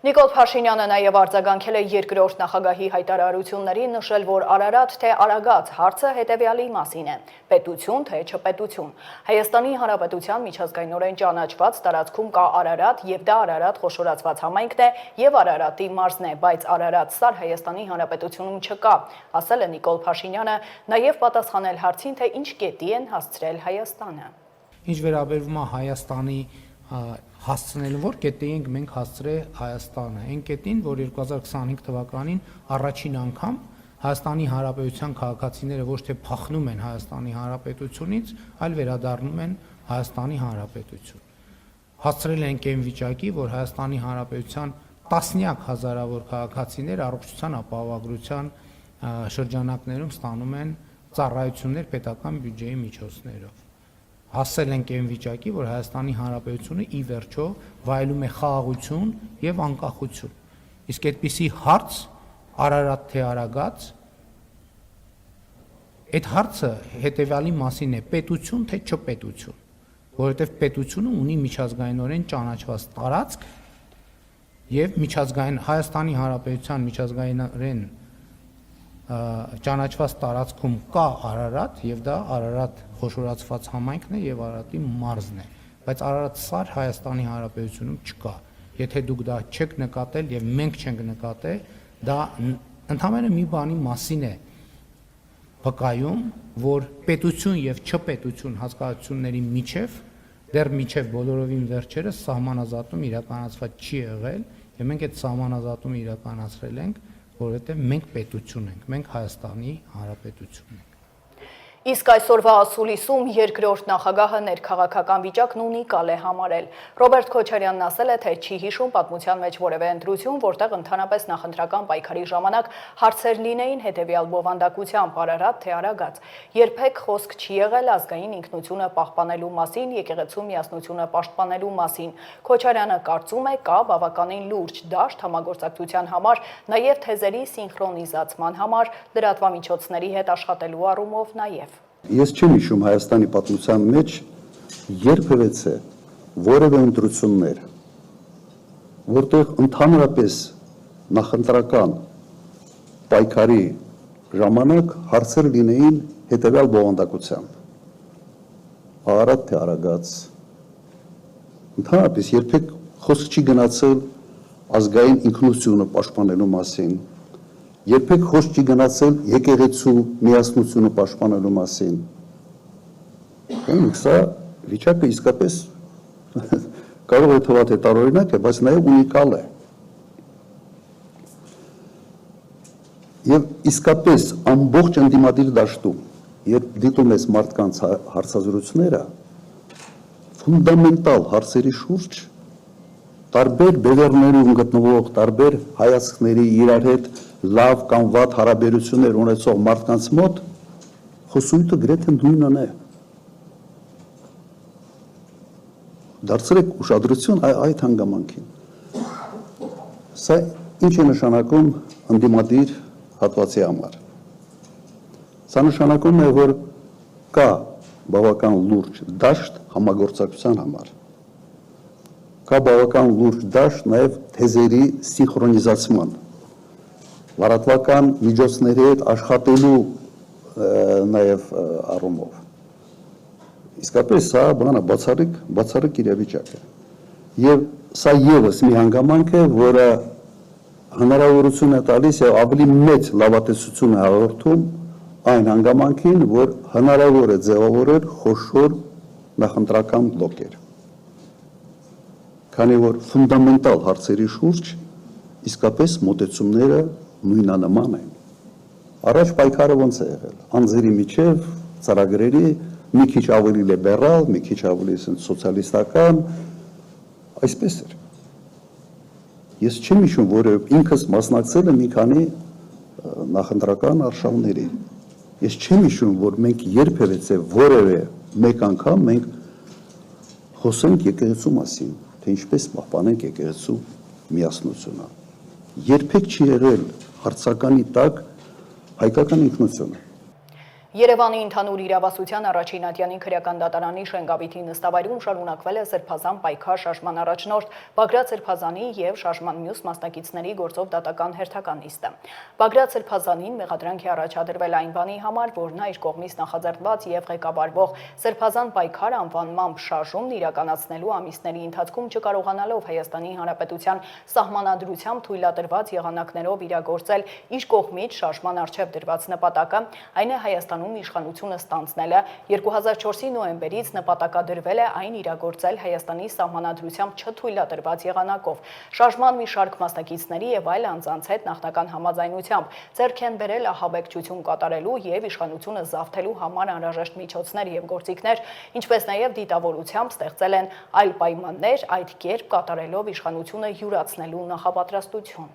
Նիկոլ Փաշինյանը նաև արձագանքել է երկրորդ նախագահի հայտարարություններին, նշել, որ Արարատ թե Արագած հարցը հետևյալի մասին է՝ պետություն թե չպետություն։ Հայաստանի Հանրապետության միջազգայինորեն ճանաչված տարածքում կա Արարատ եւ դա Արարատ խոշորացված համայնքն է եւ Արարատի մարզն է, բայց Արարատ սար Հայաստանի Հանրապետությունում չկա, ասել է Նիկոլ Փաշինյանը, նաև պատասխանել հարցին, թե ինչ կետի են հասցրել Հայաստանը։ Ինչ վերաբերվում է Հայաստանի հասցնելու, որ կետի ենք մենք հասցրել Հայաստանը, այն կետին, որ 2025 թվականին առաջին անգամ Հայաստանի Հանրապետության քաղաքացիները ոչ թե փախնում են Հայաստանի Հանրապետությունից, այլ վերադառնում են Հայաստանի Հանրապետություն։ Հասցրել ենք այն վիճակի, որ Հայաստանի Հանրապետության տասնյակ հազարավոր քաղաքացիներ առողջության ապահովագրության շրջանակներում ստանում են ծառայություններ պետական բյուջեի միջոցներով։ Հասել ենք այն վիճակի, որ Հայաստանի Հանրապետությունը ի վերջո վայելում է խաղաղություն եւ անկախություն։ Իսկ այդպիսի հարց Արարատ թե Արագած, այդ հարցը հետեւյալի մասին է՝ պետություն թե չպետություն, որովհետեւ պետությունը ունի միջազգայինորեն ճանաչված տարածք եւ միջազգային Հայաստանի Հանրապետության միջազգայինորեն ճանաչված տարածքում կա Արարատ եւ դա Արարատ խոշորացված համայնքն է եւ Արարատի մարզն է, բայց Արարատ սար Հայաստանի Հանրապետությունում չկա։ Եթե դուք դա չեք նկատել եւ մենք չենք նկատել, դա ընդհանրապես մի բանի մասին է վկայում, որ պետություն եւ չպետություն հասկացությունների միջև դեռ միջև բոլորովին վերջերս սահմանազատում իրականացված չի եղել եւ մենք այդ սահմանազատումը իրականացրել ենք, որովհետև մենք պետություն ենք, մենք Հայաստանի Հանրապետությունն ենք։ Իսկ այսօրվա ասուլիսում երկրորդ նախագահը ներքաղաքական վիճակն ունիկալ է համարել։ Ռոբերտ Քոչարյանն ասել է, թե չի հիշում պատմության մեջ որևէ ընտրություն, որտեղ ընդհանրապես նախընտրական պայքարի ժամանակ հարցեր լինեին հետևյալ բովանդակությամբ՝ Արարատ թե Արագած։ Երբեք խոսք չի եղել ազգային ինքնությունը պահպանելու մասին, եկեղեցու միասնությունը պաշտպանելու մասին։ Քոչարյանը կարծում է, կա բավականին լուրջ դաշտ համագործակցության համար, նաև թեզերի սինխրոնիզացման համար, լրատվամիջոցների հետ աշխատելու առումով նաև։ Ես չեմ հիշում Հայաստանի պատմության մեջ երբևէ որևէ ընտրություններ, որտեղ ընդհանրապես նախընտրական պայքարի ժամանակ հարցեր լինեին հետևյալ բովանդակությամբ՝ Արարատ թե Արագած, ընդհանրապես երբեք խոսք չի գնացել ազգային ինքնությունը պաշտպանելու մասին, երբեք խոսք չի գնացել եկեղեցու միասնությունը պաշտպանելու մասին։ Սա վիճակը իսկապես կարող է թվալ թե տարօրինակ է, բայց նաև ունիկալ է։ Եվ իսկապես ամբողջ ընդդիմադիր դաշտում, երբ դիտում ես մարդկանց հարցազրույցները, ֆունդամենտալ հարցերի շուրջ տարբեր բևեռներում գտնվող, տարբեր հայացքների իրար հետ լավ կամ վատ հարաբերություններ ունեցող մարդկանց մոտ խոսույթը գրեթե նույնն է։ Դարձրեք ուշադրություն այդ հանգամանքին։ Սա ինչ է նշանակում ընդդիմադիր հատվածի համար։ Սա նշանակում է, որ կա բավական լուրջ դաշտ համագործակցության համար։ Կա բավական լուրջ դաշտ նաև թեզերի սինխրոնիզացման, լրատվական միջոցների հետ աշխատելու նաև առումով։ Իսկապես սա բանը բացառիկ իրավիճակ է։ Եվ սա ևս մի հանգամանք է, որը հնարավորություն է տալիս եւ ավելի մեծ լավատեսություն է հաղորդում այն հանգամանքին, որ հնարավոր է ձևավորել խոշոր նախընտրական բլոկեր։ Քանի որ ֆունդամենտալ հարցերի շուրջ իսկապես մոտեցումները նույնանման են։ Առաջ պայքարը ոնց է եղել։ Անձերի միջև ծրագրերի մի քիչ ավելի լիբերալ, մի քիչ ավելի սոցիալիստական, այսպես էր։ Ես չեմ հիշում, որ ինքս մասնակցել եմ մի քանի նախընտրական արշավների։ Ես չեմ հիշում, որ մենք երբևէ որևէ մեկ անգամ մենք խոսենք եկեղեցու մասին, թե ինչպես պահպանենք եկեղեցու միասնությունը։ Երբեք չի եղել հարցականի տակ հայկական ինքնությունը։ Երևանի ընդհանուր իրավասության առաջին ատյանի քրեական դատարանի Շենգավիթի նստավայրում շարունակվել է Սրբազան պայքար շարժման առաջնորդ Բագրատ Սրբազանի եւ շարժման մյուս մասնակիցների գործով դատական հերթական նիստը։ Բագրատ Սրբազանին մեղադրանք է առաջադրվել այն բանի համար, որ նա իր կողմից նախաձեռնված եւ ղեկավարվող Սրբազան պայքար անվանմամբ շարժումն իրականացնելու ամիսների ընթացքում չկարողանալով Հայաստանի Հանրապետության սահմանադրությամբ թույլատրված եղանակներով իրագործել իր կողմից շարժման արչեւ դրված նպատակը, այն է Հայաստանում իշխանությունը ստանձնելը 2004-ի նոյեմբերից նպատակադրվել է այն իրագործել Հայաստանի սահմանադրությամբ չթույլատրված եղանակով։ Շարժման մի շարք մասնակիցների եւ այլ անձանց հետ նախնական համաձայնությամբ ձեռք են բերել ահաբեկչություն կատարելու եւ իշխանությունը զավթելու համար անհրաժեշտ միջոցներ եւ գործիքներ, ինչպես նաեւ դիտավորությամբ ստեղծել են այլ պայմաններ, այդ կերպ կատարելով իշխանությունը յուրացնելու նախապատրաստություն։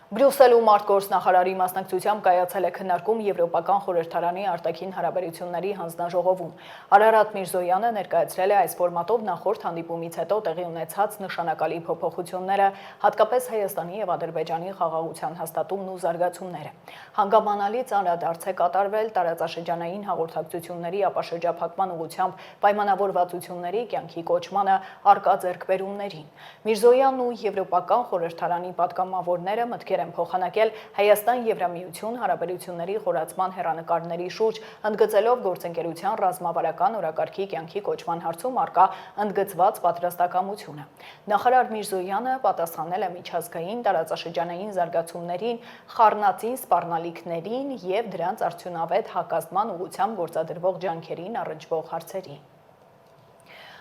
Բրյուսելում արտգործնախարարի մասնակցությամբ կայացել է քննարկում Եվրոպական խորհրդարանի արտաքին հարաբերությունների հանձնաժողովում։ Արարատ Միրզոյանը ներկայացրել է այս ֆորմատով նախորդ հանդիպումից հետո տեղի ունեցած նշանակալի փոփոխությունները, հատկապես Հայաստանի եւ Ադրբեջանի խաղաղության հաստատումն ու զարգացումները։ Հանգամանալից անդրադարձ է կատարվել տարածաշրջանային հաղորդակցությունների ապաշրջափակման ուղղությամբ պայմանավորվածությունների կյանքի կոչմանը արկա ձեռքբերումներին։ Միրզոյանն ու Եվրոպական խորհրդարանի պատգամավորները մտքեր են փոխանակել Հայաստան-Եվրամիություն հարաբերությունների խորացման հեռանկարների շուրջ, ընդգծելով գործընկերության ռազմավարական օրակարգի կյանքի կոչման հարցում արկա ընդգծված պատրաստակամությունը։ Նախարար Միրզոյանը պատասխանել է միջազգային տարածաշրջանային զարգացումներին, խառնածին սպառնալիքներին եւ դրանց արդյունավետ հակազդման ուղղությամբ գործադրվող ջանքերին առնչվող հարցերին։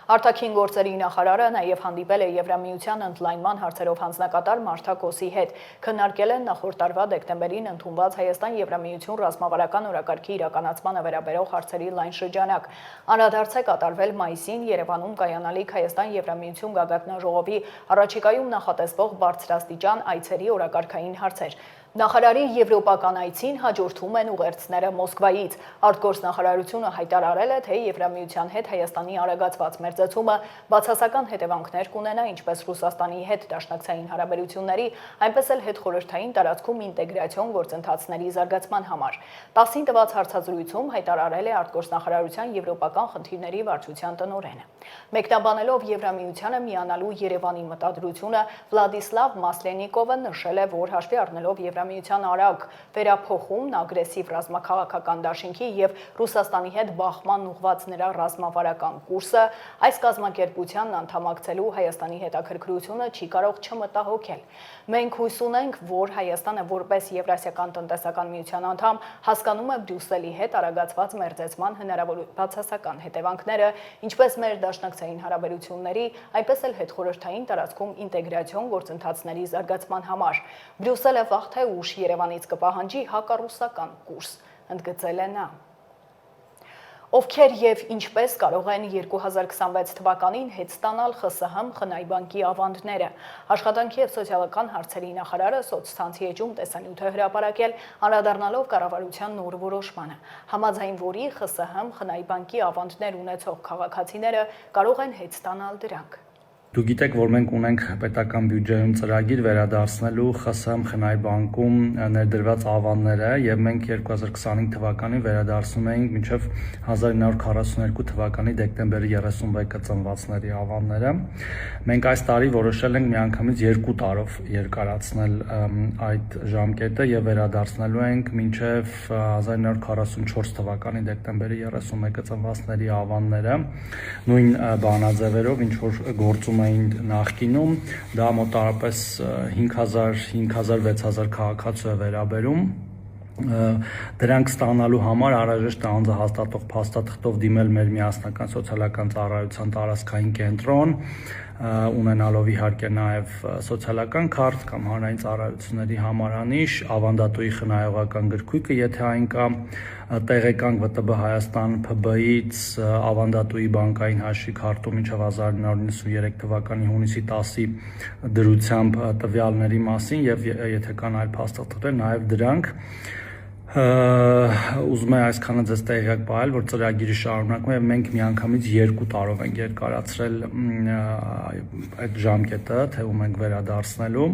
Արտաքին գործերի նախարարը նաև հանդիպել է Եվրամիության ընդլայնման հարցերով հանձնակատար Մարթա Կոսի հետ, քննարկել են նախորդ տարվա դեկտեմբերին ընդունված Հայաստան-Եվրամիություն ռազմավարական օրակարգի իրականացմանը վերաբերող հարցերի լայն շրջանակ։ Անդրադարձ է կատարվել մայիսին Երևանում կայանալիք Հայաստան-Եվրամիություն գագաթնաժողովի առաջիկայում նախատեսվող բարձրաստիճան այցերի օրակարգային հարցեր։ Նախարարի եվրոպական այցին հաջորդում են ուղերձները Մոսկվայից։ Արտգործնախարարությունը հայտարարել է, թե Եվրամիության հետ Հայաստանի արագացված մերձեցումը բացասական հետևանքներ կունենա ինչպես Ռուսաստանի հետ դաշնակցային հարաբերությունների, այնպես էլ հետխորհրդային տարածքում ինտեգրացիոն գործընթացների զարգացման համար։ 10-ին տված հարցազրույցում հայտարարել է արտգործնախարարության եվրոպական խնդիրների վարչության տնօրենը։ Մեկնաբանելով Եվրամիությանը միանալու Երևանի մտադրությունը, Վլադիսլավ Մասլենիկովը նշել է, որ հաշվի առնելով Եվրամիության արագ վերափոխումն, ագրեսիվ ռազմաքաղաքական դաշինքի եւ Ռուսաստանի հետ բախման ուղղված նրա ռազմավարական կուրսը, այս կազմակերպությանն անդամակցելու Հայաստանի հետաքրքրությունը չի կարող չմտահոգել։ Մենք հույս ունենք, որ Հայաստանը որպես Եվրասիական տնտեսական միության անդամ հասկանում է Բրյուսելի հետ արագացված մերձեցման հնարավոր բացասական հետևանքները, ինչպես մեր դաշնակցային հարաբերությունների, այնպես էլ հետխորհրդային տարածքում ինտեգրացիոն գործընթացների զարգացման համար։ Բրյուսելը վաղ թե ուշ Երևանից կպահանջի հակառուսական կուրս, ընդգծել է նա։ Ովքեր եւ ինչպես կարող են 2026 թվականին հետ ստանալ ԽՍՀՄ խնայբանկի ավանդները։ Աշխատանքի եւ սոցիալական հարցերի նախարարը սոցցանցի էջում տեսանյութ է հրապարակել, անդրադառնալով կառավարության նոր որոշմանը, համաձայն որի ԽՍՀՄ խնայբանկի ավանդներ ունեցող քաղաքացիները կարող են հետ ստանալ դրանք։ Դուք գիտեք, որ մենք ունենք պետական բյուջեում ծրագիր վերադարձնելու ԽՍՀՄ խնայբանկում ներդրված ավանդները եւ մենք 2025 թվականին վերադարձնում էինք մինչեւ 1942 թվականի դեկտեմբերի 31-ը ծնվածների ավանդները։ Մենք այս տարի որոշել ենք միանգամից 2 տարով երկարացնել այդ ժամկետը եւ վերադարձնելու ենք մինչեւ 1944 թվականի դեկտեմբերի 31-ը ծնվածների ավանդները նույն բանաձևերով ինչ որ գործում էին նախկինում, դա մոտավորապես 5000-6000 քաղաքացու է վերաբերում։ Դրանք ստանալու համար անհրաժեշտ է անձահաստատող փաստաթղթով դիմել մեր միասնական սոցիալական ծառայության տարածքային կենտրոն, ունենալով իհարկե նաև սոցիալական քարտ կամ հանրային ծառայությունների համարանիշ, ավանդատուի խնայողական գրքույկը, եթե այն կա, տեղեկանք ՎՏԲ Հայաստան ՓԲ-ից ավանդատուի բանկային հաշվի քարտում մինչև 1993 թվականի հունիսի 10-ի դրությամբ տվյալների մասին եւ եթե կան այլ փաստաթղթեր, նաև դրանք։ ուզում եմ այսքանը ձեզ տեղյակ բացել, որ ծրագիրը շարունակվում է եւ մենք միանգամից 2 տարով ենք երկարացրել այդ ժամկետը, թե ում ենք վերադարձնելու։